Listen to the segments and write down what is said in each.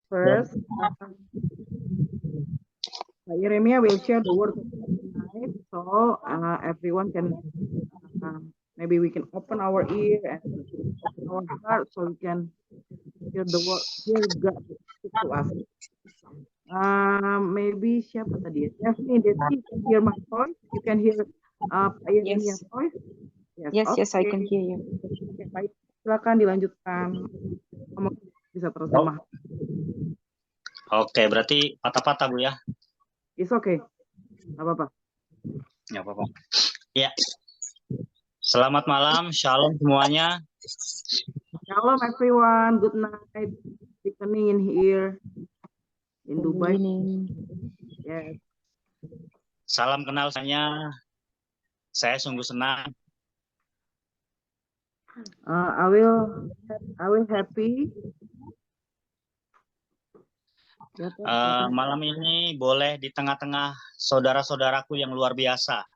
First, Jeremiah will share the word of God tonight, so everyone can maybe we can open our ear and open our heart so we can hear the word, hear God speak to us. Maybe siapa tadi ya? Daphne, Desi, you can hear my voice. You can hear Jeremiah's voice. Yes, I can hear you. Oke, baik. Silakan dilanjutkan. Kamu bisa terjemah. Oke, berarti patah-patah Bu ya? It's okay. Nggak apa-apa. Nggak apa-apa. Ya. Selamat malam, shalom semuanya. Shalom everyone, good night. Evening in here in Dubai. Yes. Salam kenal saya sungguh senang. I will happy. Malam ini boleh di tengah-tengah saudara-saudaraku yang luar biasa.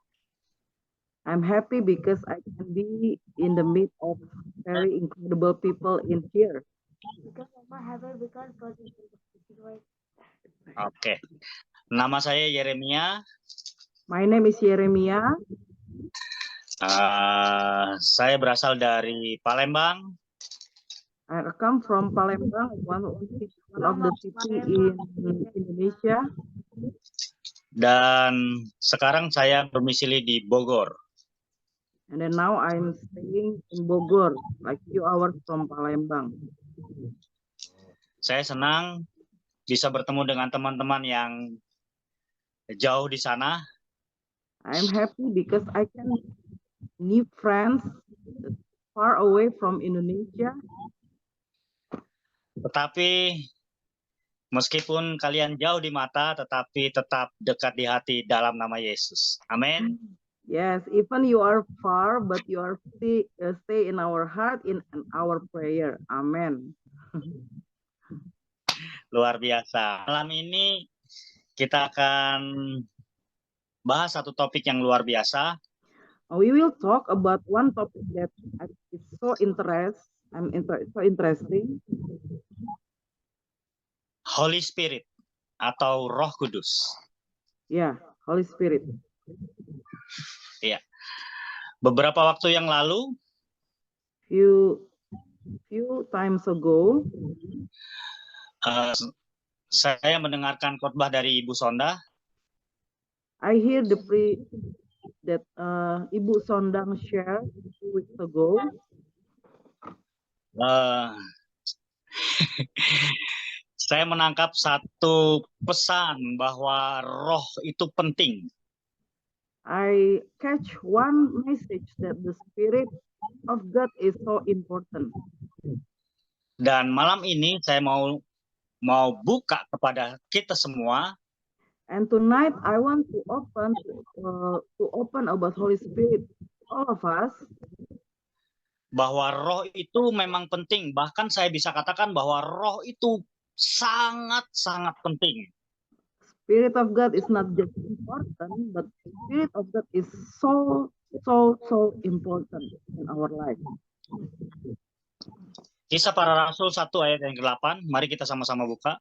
I'm happy because I can be in the midst of very incredible people in here. Oke. Nama saya Yeremia. My name is Yeremia. Saya berasal dari Palembang. I come from Palembang, one of the city in Indonesia. Dan sekarang saya berdomisili di Bogor. And then now I'm staying in Bogor, like few hours from Palembang. Saya senang bisa bertemu dengan teman-teman yang jauh di sana. I'm happy because I can meet friends far away from Indonesia. Tetapi meskipun kalian jauh di mata, tetapi tetap dekat di hati dalam nama Yesus. Amin. Yes, even you are far, but you are stay in our heart, in our prayer. Amen. Luar biasa. Malam ini kita akan bahas satu topik yang luar biasa. We will talk about one topic that is so interesting. Holy Spirit atau Roh Kudus. Yeah, Holy Spirit. Iya. Beberapa waktu yang lalu, few times ago, saya mendengarkan khotbah dari Ibu Sonda. I hear that Ibu Sondang shared 2 weeks ago. Saya menangkap satu pesan bahwa roh itu penting. I catch one message that the Spirit of God is so important. Dan malam ini saya mau buka kepada kita semua. And tonight I want to open about Holy Spirit, all of us. Bahwa roh itu memang penting. Bahkan saya bisa katakan bahwa roh itu sangat-sangat penting. Spirit of God is not just important, but Spirit of God is so important in our life. Kisah Para Rasul 1 ayat yang ke-8. Mari kita sama-sama buka.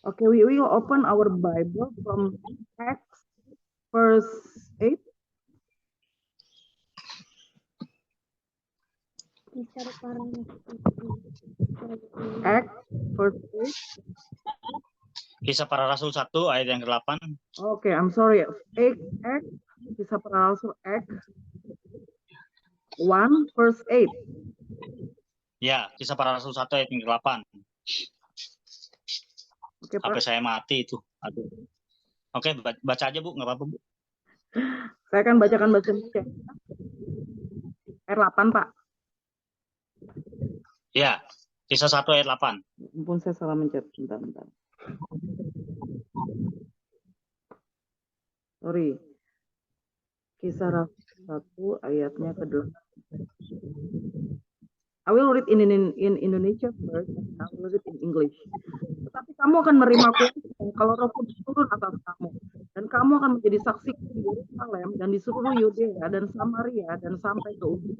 Okay, we will open our Bible from Acts verse 8. Acts verse 8. Kisah Para Rasul 1 ayat yang ke-8. Okay, I'm sorry. Acts, Kisah Para Rasul Acts 1 verse 8. Ya, Kisah Para Rasul 1 ayat yang ke-8. Oke, Pak. HP saya mati itu. Aduh. Oke, baca aja Bu, nggak apa-apa Bu. Saya akan bacakan bahasa Indonesia. Ayat 8, Pak. Ya, Kisah 1 ayat 8. Ampun, saya salah mencet. Bentar. Sorry. Kisah Rasul 1 ayatnya ke-8. I will read in Indonesia first, and I will read in English. Tetapi kamu akan menerima kuasa kalau Roh Kudus turun atas kamu, dan kamu akan menjadi saksi di Yerusalem dan di seluruh Yudea dan Samaria dan sampai ke ujung.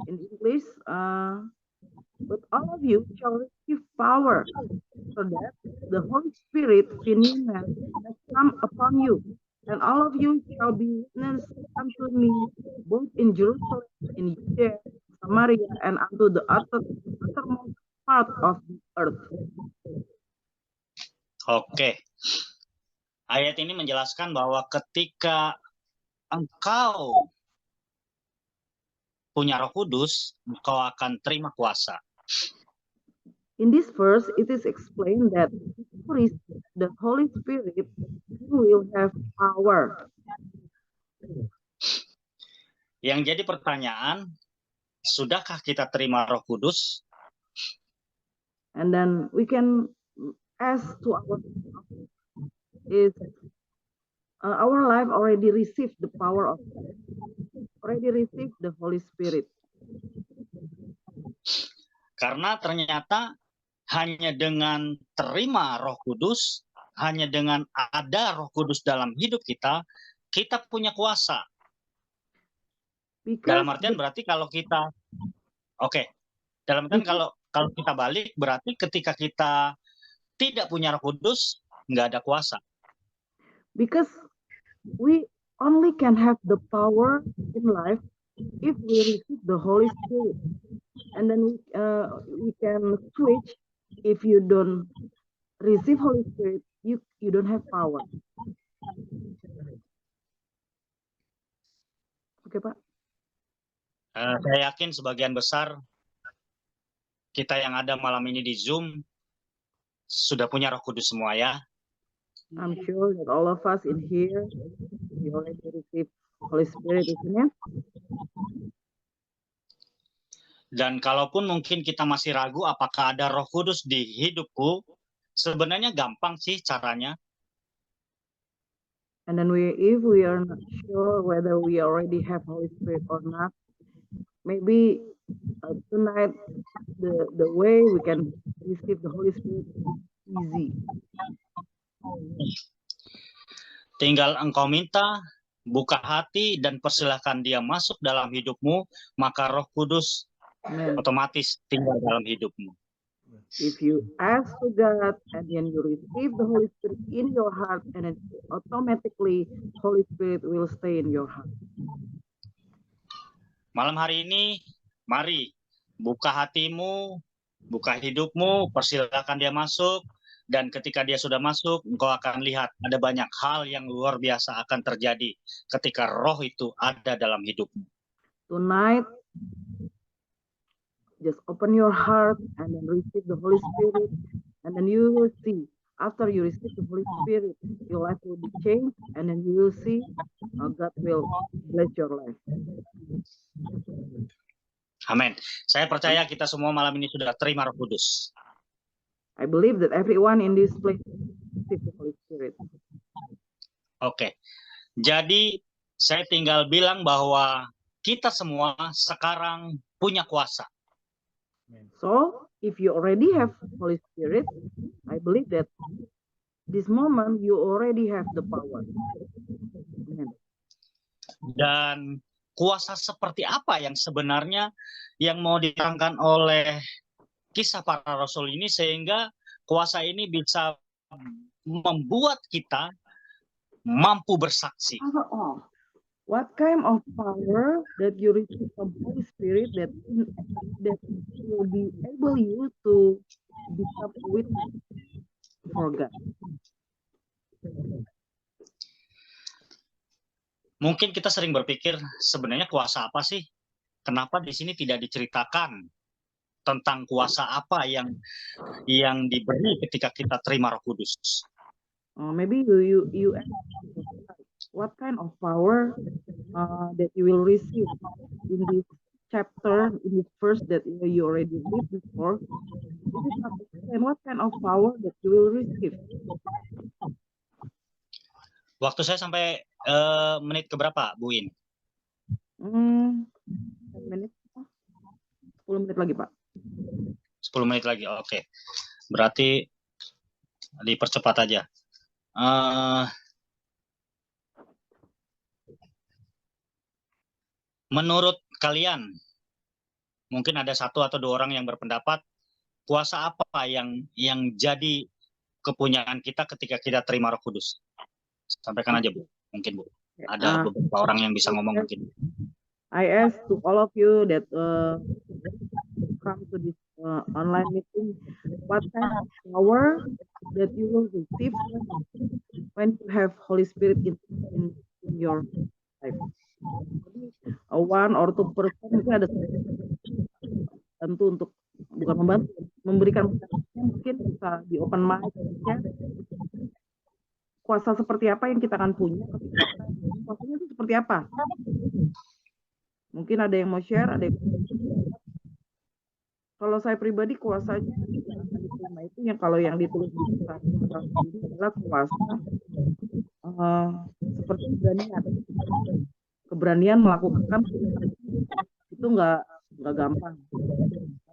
In English, but all of you shall receive power, so that the Holy Spirit has come upon you, and all of you shall be witnesses unto me, both in Jerusalem, in Judea, Samaria, and unto the uttermost part of the earth. Oke. Ayat ini menjelaskan bahwa ketika engkau punya Roh Kudus, engkau akan terima kuasa. In this verse, it is explained that if you receive the Holy Spirit, you will have power. Yang jadi pertanyaan, sudahkah kita terima Roh Kudus? And then we can ask to ourselves, is our life already received the power of God? Already received the Holy Spirit? Karena ternyata hanya dengan terima Roh Kudus, hanya dengan ada Roh Kudus dalam hidup kita, kita punya kuasa. Dalam artian berarti kalau kita, dalam artian kalau kita balik, berarti ketika kita tidak punya Roh Kudus, nggak ada kuasa. Because we only can have the power in life if we receive the Holy Spirit, and then we can switch. If you don't receive Holy Spirit, you don't have power. Oke, Pak. Saya yakin sebagian besar kita yang ada malam ini di Zoom sudah punya Roh Kudus semua ya. I'm sure that all of us in here, we already receive Holy Spirit, isn't it? Dan kalaupun mungkin kita masih ragu apakah ada Roh Kudus di hidupku, sebenarnya gampang sih caranya. And then if we are not sure whether we already have Holy Spirit or not, maybe tonight the way we can receive the Holy Spirit is easy. Tinggal engkau minta, buka hati dan persilahkan dia masuk dalam hidupmu, maka Roh Kudus otomatis tinggal dalam hidupmu. If you ask to God and then you receive the Holy Spirit in your heart, and then automatically Holy Spirit will stay in your heart. Malam hari ini, mari buka hatimu, buka hidupmu, persilakan dia masuk, dan ketika dia sudah masuk, engkau akan lihat ada banyak hal yang luar biasa akan terjadi ketika Roh itu ada dalam hidupmu. Tonight, just open your heart and then receive the Holy Spirit, and then you will see, after you receive the Holy Spirit, your life will be changed, and then you will see how God will bless your life. Amin. Saya percaya kita semua malam ini sudah terima Roh Kudus. I believe that everyone in this place receive the Holy Spirit. Oke. Jadi saya tinggal bilang bahwa kita semua sekarang punya kuasa. So, if you already have Holy Spirit, I believe that this moment you already have the power. Amen. Dan kuasa seperti apa yang sebenarnya yang mau diterangkan oleh kisah para rasul ini sehingga kuasa ini bisa membuat kita mampu bersaksi. What kind of power that you receive from Holy Spirit that will be able you to become a witness for God? Mungkin kita sering berpikir sebenarnya kuasa apa sih? Kenapa di sini tidak diceritakan tentang kuasa apa yang diberi ketika kita terima Roh Kudus? Maybe you ask, what kind of power that you will receive in this chapter, in this verse that you already read before? This is not explain what kind of power that you will receive. Waktu saya sampai menit keberapa, Bu In? 10 menit. 10 menit lagi, Pak. 10 menit lagi, oke. Berarti dipercepat aja. Menurut kalian, mungkin ada satu atau dua orang yang berpendapat kuasa apa yang jadi kepunyaan kita ketika kita terima Roh Kudus. Sampaikan aja Bu, mungkin Bu. Ada beberapa orang yang bisa ngomong mungkin. I ask to all of you that come to this online meeting, what kind of power that you will receive when you have Holy Spirit in your life. One or two person mungkin ada tentu untuk bukan membantu, memberikan mungkin bisa di open mic ya. Kuasa seperti apa yang kita akan punya ketika kuasanya itu seperti apa? Mungkin ada yang mau share, ada yang... Kalau saya pribadi kuasanya yang akan diterima itu yang kalau yang ditulis di kitab ini adalah kuasa seperti keberanian melakukan itu nggak gampang,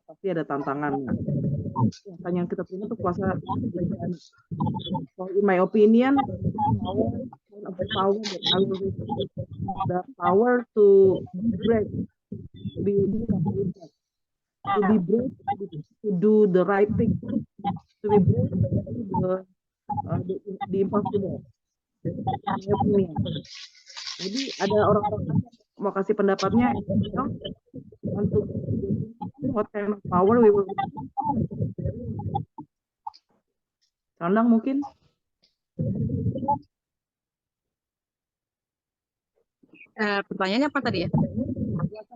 pasti ada tantangannya. Kuasa yang kita punya itu kuasa keberanian. So in my opinion, the power to break, to be brave, to do the right thing, to be brave, the impossible. Jadi ada orang-orang mau kasih pendapatnya untuk what kind of power we will. Sandang mungkin. Pertanyaannya apa tadi ya?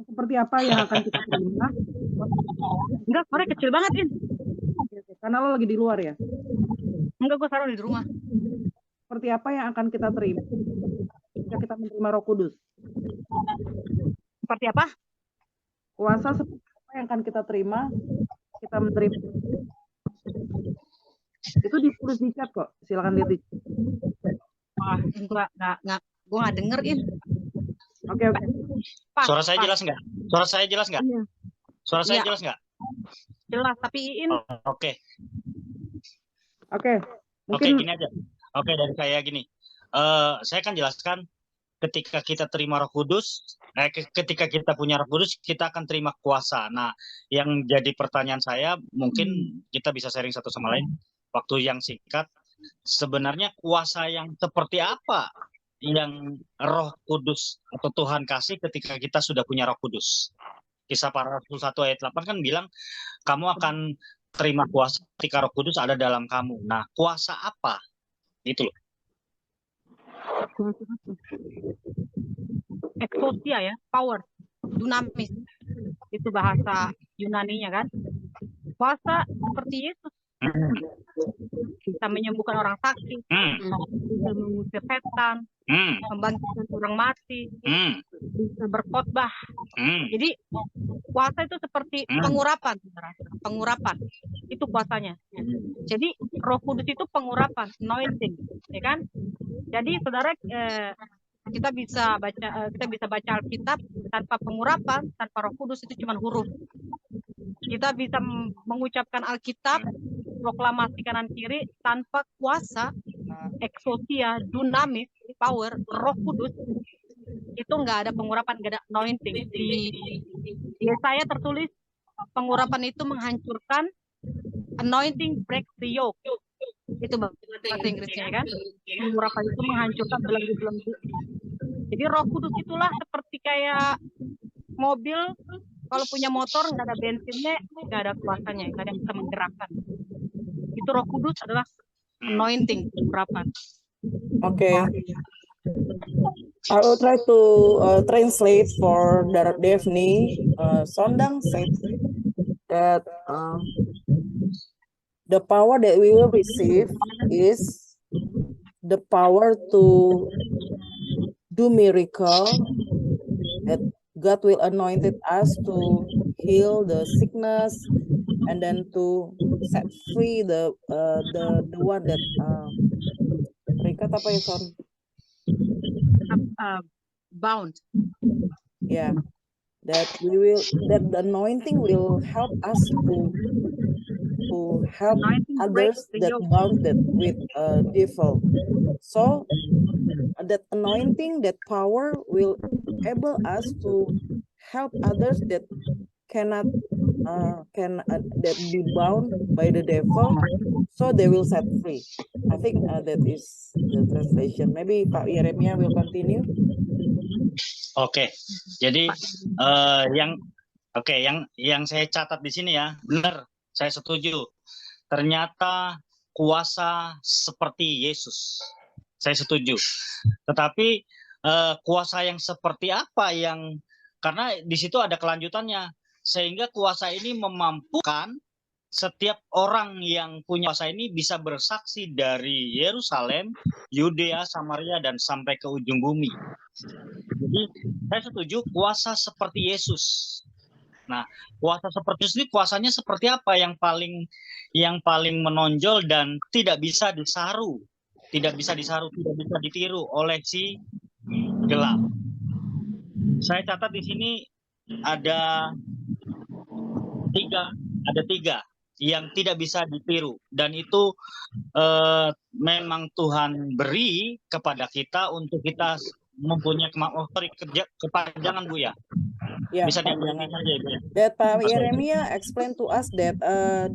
Seperti apa yang akan kita terima? Enggak, suara kecil banget, In. Karena lo lagi di luar ya? Enggak, gue taruh di rumah. Seperti apa yang akan kita terima ketika kita menerima Roh Kudus? Seperti apa? Kuasa seperti apa yang akan kita terima kita menerima? Itu ditulis di chat kok, silakan lihat di chat. Enggak, gue nggak dengerin. Oke. Suara saya jelas nggak? Suara saya jelas nggak? Iya. Suara saya jelas nggak? Jelas, tapi In. Oke. Mungkin gini aja. Oke, dari saya gini. Saya kan jelaskan ketika kita terima Roh Kudus, ketika kita punya Roh Kudus, kita akan terima kuasa. Nah, yang jadi pertanyaan saya, mungkin kita bisa sharing satu sama lain. Waktu yang singkat, sebenarnya kuasa yang seperti apa yang Roh Kudus atau Tuhan kasih ketika kita sudah punya Roh Kudus? Kisah Para Rasul 1 ayat 8 kan bilang, kamu akan terima kuasa ketika Roh Kudus ada dalam kamu. Nah, kuasa apa? Gitu loh. Exousia ya, power, dunamis. Itu bahasa Yunaninya kan. Kuasa seperti Yesus. Bisa menyembuhkan orang sakit, bisa mengusir setan, membangkitkan orang mati, bisa berkhotbah. Jadi kuasa itu seperti pengurapan, itu kuasanya. Jadi Roh Kudus itu pengurapan, anointing, ya kan? Jadi saudara, kita bisa baca Alkitab tanpa pengurapan, tanpa Roh Kudus itu cuma huruf. Kita bisa mengucapkan Alkitab, proklamasi kanan kiri tanpa kuasa, exousia, dunamis, power, Roh Kudus, itu nggak ada pengurapan, nggak ada anointing. Di Yesaya tertulis pengurapan itu menghancurkan, anointing break the yoke. Itu bahasa Inggrisnya kan. Pengurapan itu menghancurkan belenggu-belenggu. Jadi Roh Kudus itulah seperti kayak mobil, kalau punya motor nggak ada bensinnya, nggak ada kuasanya, nggak ada yang bisa menggerakkan. Itu Roh Kudus adalah anointing, pengurapan. Okay. I will try to translate for Daphne. Sondang said that the power that we will receive is the power to do miracle, that God will anointed us to heal the sickness and then to set free the one that terikat apa ya, Son? Bound. Yeah, that the anointing will help us to help others that bounded with devil. So that anointing, that power will able us to help others that cannot that be bound by the devil, so they will set free. I think that is the translation. Maybe Pak Yeremia will continue. Oke, jadi yang saya catat di sini ya, benar, saya setuju. Ternyata kuasa seperti Yesus, saya setuju. Tetapi kuasa yang seperti apa yang, karena di situ ada kelanjutannya, sehingga kuasa ini memampukan setiap orang yang punya kuasa ini bisa bersaksi dari Yerusalem, Yudea, Samaria, dan sampai ke ujung bumi. Jadi saya setuju kuasa seperti Yesus. Nah, kuasa seperti Yesus ini kuasanya seperti apa yang paling menonjol dan tidak bisa disaru, tidak bisa ditiru oleh si gelap. Saya catat di sini ada tiga yang tidak bisa ditiru, dan itu memang Tuhan beri kepada kita untuk kita mempunyai kemampuan. Kepanjangan Bu ya. Yeah, Bisa diulangi saja Ibu ya. That Pak Yeremia explained to us that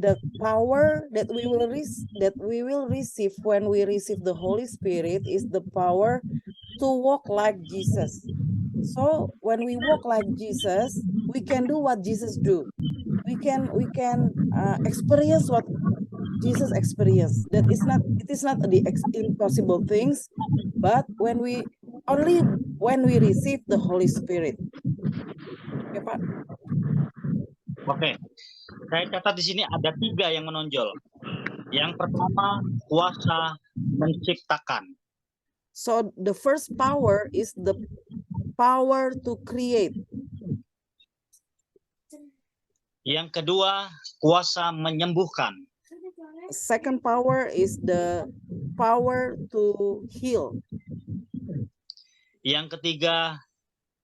the power that we will receive when we receive the Holy Spirit is the power to walk like Jesus. So when we walk like Jesus, we can do what Jesus do. We can experience what Jesus experienced. It is not the impossible things, but when we receive the Holy Spirit. Oke, Pak. Oke, saya catat di sini ada 3 yang menonjol. Yang pertama, kuasa menciptakan. So the first power is the power to create. Yang kedua, kuasa menyembuhkan. Second power is the power to heal. Yang ketiga,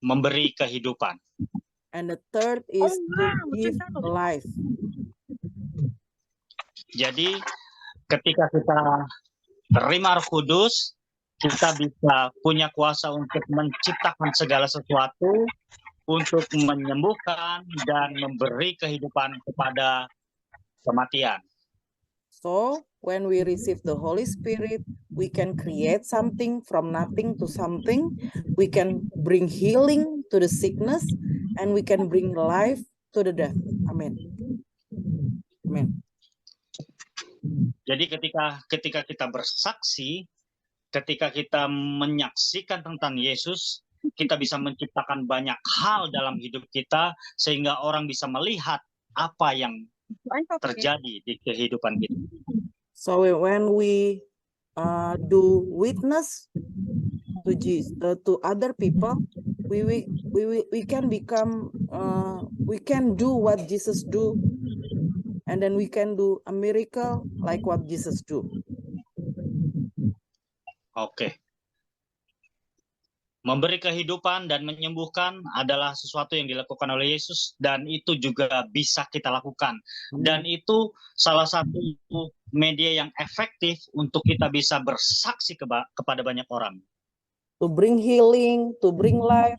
memberi kehidupan. And the third is to give life. Jadi ketika kita terima Roh Kudus, kita bisa punya kuasa untuk menciptakan segala sesuatu, untuk menyembuhkan dan memberi kehidupan kepada kematian. So when we receive the Holy Spirit, we can create something from nothing to something. We can bring healing to the sickness, and we can bring life to the death. Amen. Amen. Jadi ketika kita bersaksi, ketika kita menyaksikan tentang Yesus, kita bisa menciptakan banyak hal dalam hidup kita sehingga orang bisa melihat apa yang terjadi di kehidupan kita. So when we do witness to Jesus, to other people, we can become we can do what Jesus do, and then we can do a miracle like what Jesus do. Oke. Memberi kehidupan dan menyembuhkan adalah sesuatu yang dilakukan oleh Yesus, dan itu juga bisa kita lakukan. Dan itu salah satu media yang efektif untuk kita bisa bersaksi kepada banyak orang. To bring healing, to bring life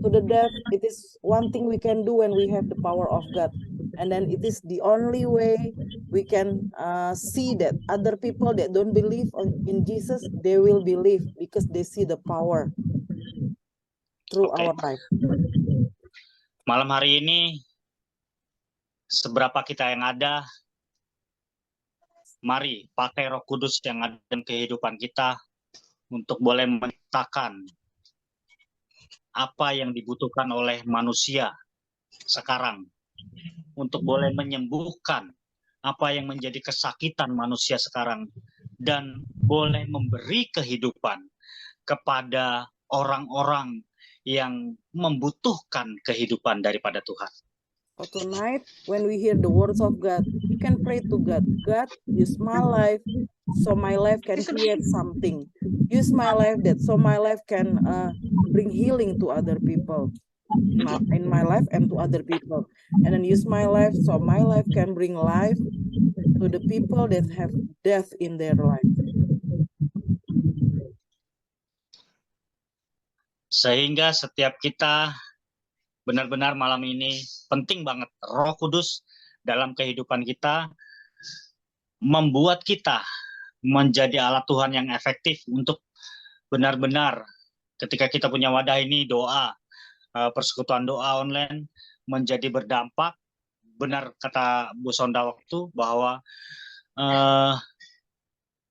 to the death, it is one thing we can do when we have the power of God. And then it is the only way we can see that other people that don't believe in Jesus, they will believe because they see the power through our life. Malam hari ini, seberapa kita yang ada, mari pakai Roh Kudus yang ada dalam kehidupan kita untuk boleh menciptakan apa yang dibutuhkan oleh manusia sekarang, untuk boleh menyembuhkan apa yang menjadi kesakitan manusia sekarang, dan boleh memberi kehidupan kepada orang-orang yang membutuhkan kehidupan daripada Tuhan. So tonight, when we hear the words of God, we can pray to God. God, use my life so my life can create something. Use my life so my life can bring healing to other people in my life and to other people. And then use my life so my life can bring life to the people that have death in their life. Sehingga setiap kita benar-benar malam ini penting banget. Roh Kudus dalam kehidupan kita membuat kita menjadi alat Tuhan yang efektif untuk benar-benar ketika kita punya wadah ini doa, persekutuan doa online menjadi berdampak. Benar kata Bu Sonda waktu bahwa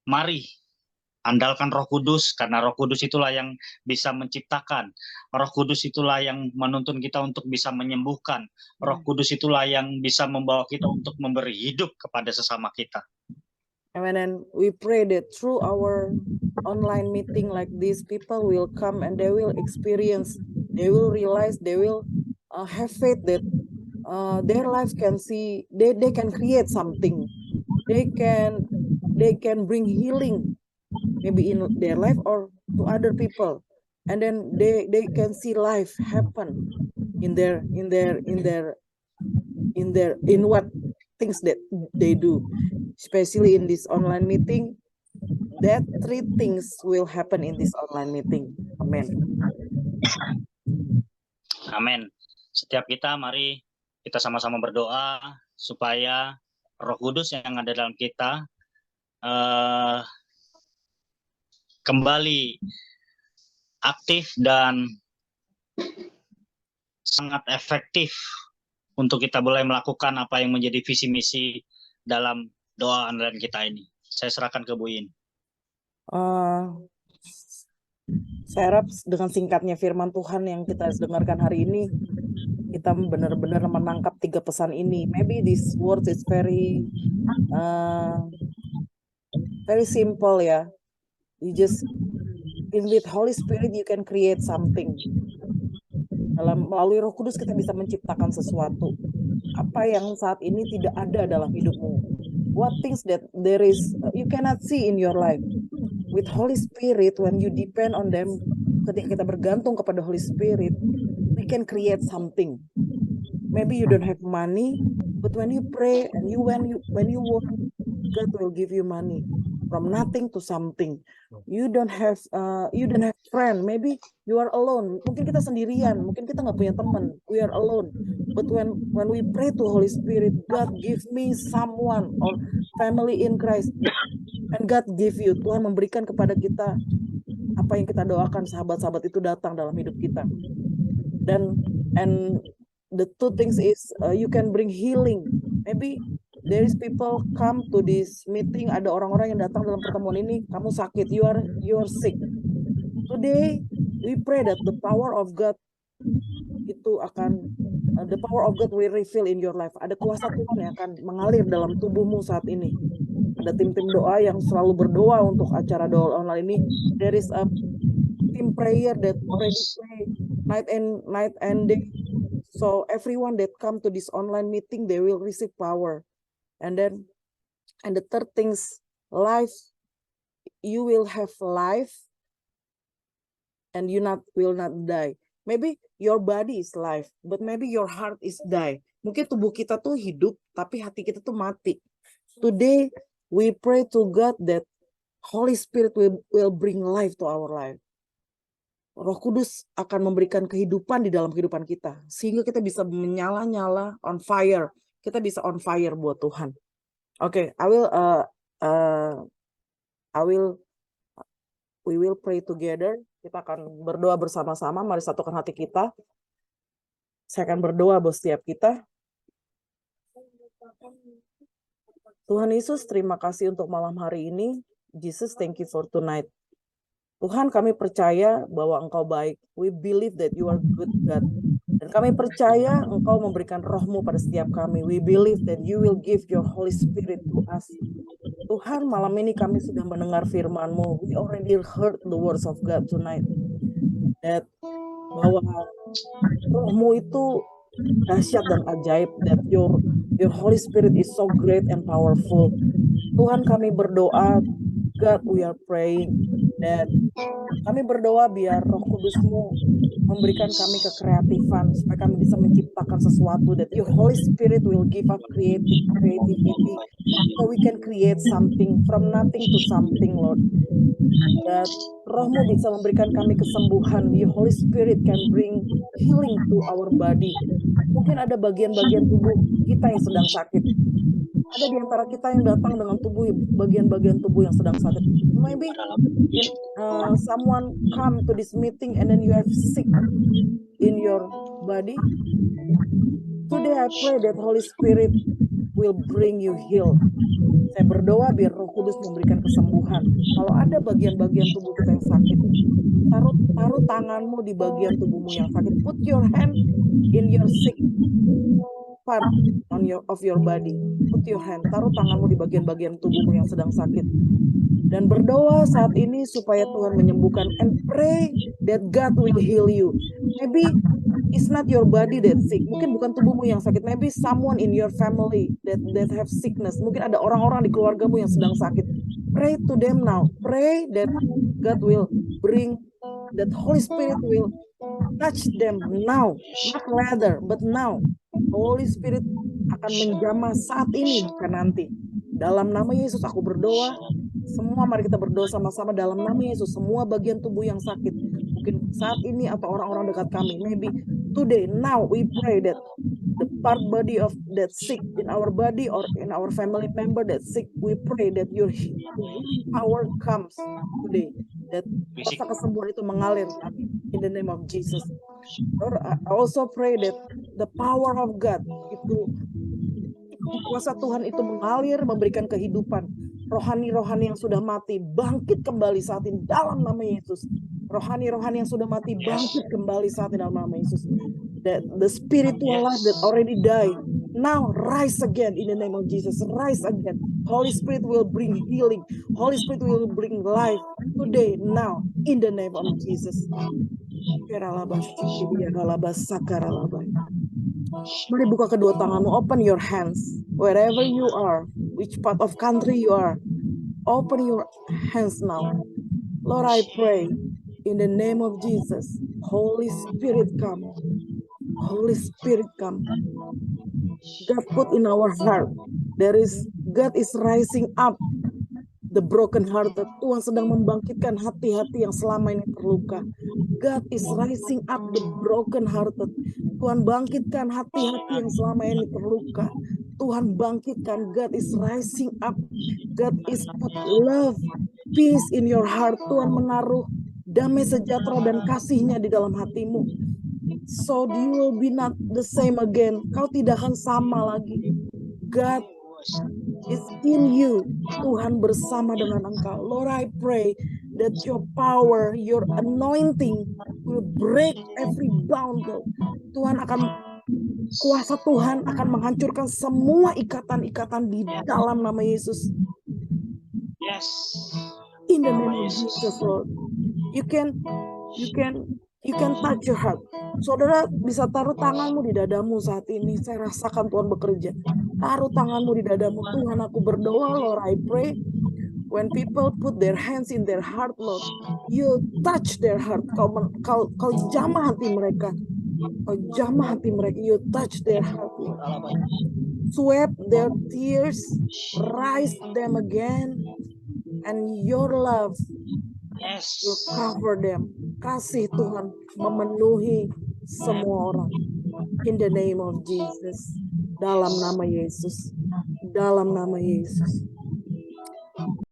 mari andalkan Roh Kudus, karena Roh Kudus itulah yang bisa menciptakan. Roh Kudus itulah yang menuntun kita untuk bisa menyembuhkan. Roh Kudus itulah yang bisa membawa kita untuk memberi hidup kepada sesama kita. And then we pray that through our online meeting like this, people will come and they will experience, they will realize, they will have faith that their life can see, they can create something. They can bring healing maybe in their life or to other people, and then they can see life happen in what things that they do, especially in this online meeting. That 3 things will happen in this online meeting. Amen. Amin. Setiap kita mari kita sama-sama berdoa supaya Roh Kudus yang ada dalam kita kembali aktif dan sangat efektif untuk kita boleh melakukan apa yang menjadi visi misi dalam doa online kita ini. Saya serahkan ke Bu Yin. Saya harap dengan singkatnya firman Tuhan yang kita dengarkan hari ini, kita benar-benar menangkap 3 pesan ini. Maybe this word is very simple ya. You just with Holy Spirit you can create something. Melalui Roh Kudus kita bisa menciptakan sesuatu. Apa yang saat ini tidak ada dalam hidupmu? What things that there is you cannot see in your life? With Holy Spirit, when you depend on them, ketika kita bergantung kepada Holy Spirit, we can create something. Maybe you don't have money, but when you pray and when you work, God will give you money. From nothing to something. You don't have friend. Maybe you are alone. Mungkin kita sendirian. Mungkin kita nggak punya teman. We are alone. But when we pray to Holy Spirit, God give me someone or family in Christ. And God give you. Tuhan memberikan kepada kita apa yang kita doakan. Sahabat-sahabat itu datang dalam hidup kita. And the 2 things is you can bring healing. Maybe there is people come to this meeting, ada orang-orang yang datang dalam pertemuan ini, kamu sakit, you are sick. Today we pray that the power of God itu akan the power of God will reveal in your life. Ada kuasa Tuhan yang akan mengalir dalam tubuhmu saat ini. Ada tim-tim doa yang selalu berdoa untuk acara doa online ini. There is a team prayer that already pray night and day. So everyone that come to this online meeting, they will receive power. And the 3rd things, life, you will have life and you will not die. Maybe your body is life, but maybe your heart is die. Mungkin tubuh kita tuh hidup, tapi hati kita tuh mati. Today, we pray to God that Holy Spirit will bring life to our life. Roh Kudus akan memberikan kehidupan di dalam kehidupan kita, sehingga kita bisa menyala-nyala on fire. Kita bisa on fire buat Tuhan. Oke, we will pray together. Kita akan berdoa bersama-sama. Mari satukan hati kita. Saya akan berdoa buat setiap kita. Tuhan Yesus, terima kasih untuk malam hari ini. Jesus, thank you for tonight. Tuhan, kami percaya bahwa Engkau baik. We believe that you are good God. Dan kami percaya Engkau memberikan roh-Mu pada setiap kami. We believe that you will give your Holy Spirit to us. Tuhan, malam ini kami sudah mendengar firman-Mu. We already heard the words of God tonight. That bahwa roh-Mu itu dahsyat dan ajaib. That your Holy Spirit is so great and powerful. Tuhan, kami berdoa, God, we are praying that kami berdoa biar Roh Kudus-Mu memberikan kami kekreatifan supaya kami bisa menciptakan sesuatu, that your Holy Spirit will give us creativity so we can create something from nothing to something, Lord. That Rohmu bisa memberikan kami kesembuhan. Your Holy Spirit can bring healing to our body. Mungkin ada bagian-bagian tubuh kita yang sedang sakit. Ada di antara kita yang datang dengan bagian-bagian tubuh yang sedang sakit. Maybe someone come to this meeting and then you have sick in your body. Today I pray that Holy Spirit will bring you heal. Saya berdoa biar Roh Kudus memberikan kesembuhan. Kalau ada bagian-bagian tubuh kita yang sakit, taruh tanganmu di bagian tubuhmu yang sakit. Put your hand in your sick part of your body. Put your hand, taruh tanganmu di bagian-bagian tubuhmu yang sedang sakit. Dan berdoa saat ini supaya Tuhan menyembuhkan. And pray that God will heal you. Maybe it's not your body that's sick. Mungkin bukan tubuhmu yang sakit. Maybe someone in your family that have sickness. Mungkin ada orang-orang di keluargamu yang sedang sakit. Pray to them now. Pray that God will bring, that Holy Spirit will touch them now. Not later, but now. Holy Spirit akan menjamah saat ini, bukan nanti. Dalam nama Yesus aku berdoa. Semua mari kita berdoa sama-sama dalam nama Yesus. Semua bagian tubuh yang sakit, mungkin saat ini atau orang-orang dekat kami, maybe today, now we pray that the part body of that sick in our body or in our family member that sick, we pray that your healing power comes today. That kuasa kesembuhan itu mengalir in the name of Jesus. Lord, I also pray that the power of God itu, kuasa Tuhan itu mengalir, memberikan kehidupan. Rohani-rohani yang sudah mati bangkit kembali saat ini dalam nama Yesus. Rohani-rohani yang sudah mati bangkit kembali saat ini dalam nama Yesus. That the spiritual life that already died now rise again in the name of Jesus. Rise again. Holy Spirit will bring healing. Holy Spirit will bring life today, now, in the name of Jesus. Mari buka kedua tanganmu. Open your hands wherever you are, which part of country you are. Open your hands now. Lord, I pray in the name of Jesus. Holy Spirit come. Holy Spirit come. God put in our heart. God is rising up the broken hearted. Tuhan sedang membangkitkan hati-hati yang selama ini terluka. God is rising up the broken hearted. Tuhan bangkitkan hati-hati yang selama ini terluka. Tuhan bangkitkan. God is rising up. God is put love, peace in your heart. Tuhan menaruh damai sejahtera dan kasih-Nya di dalam hatimu. So you will be not the same again. Kau tidak akan sama lagi. God is in you. Tuhan bersama dengan engkau. Lord, I pray that your power, your anointing will break every bound. Tuhan akan, kuasa Tuhan akan menghancurkan semua ikatan-ikatan di dalam nama Yesus. Yes. In the name of Jesus, Lord. You can touch your heart. Saudara bisa taruh tanganmu di dadamu saat ini. Saya rasakan Tuhan bekerja. Taruh tanganmu di dadamu. Tuhan, aku berdoa, Lord, I pray. When people put their hands in their heart, Lord, you touch their heart. Kau jamah hati mereka. Kau jamah hati mereka. You touch their heart, Lord. Sweep their tears. Rise them again. And your love will cover them. Kasih Tuhan memenuhi semua orang. In the name of Jesus. Dalam nama Yesus. Dalam nama Yesus.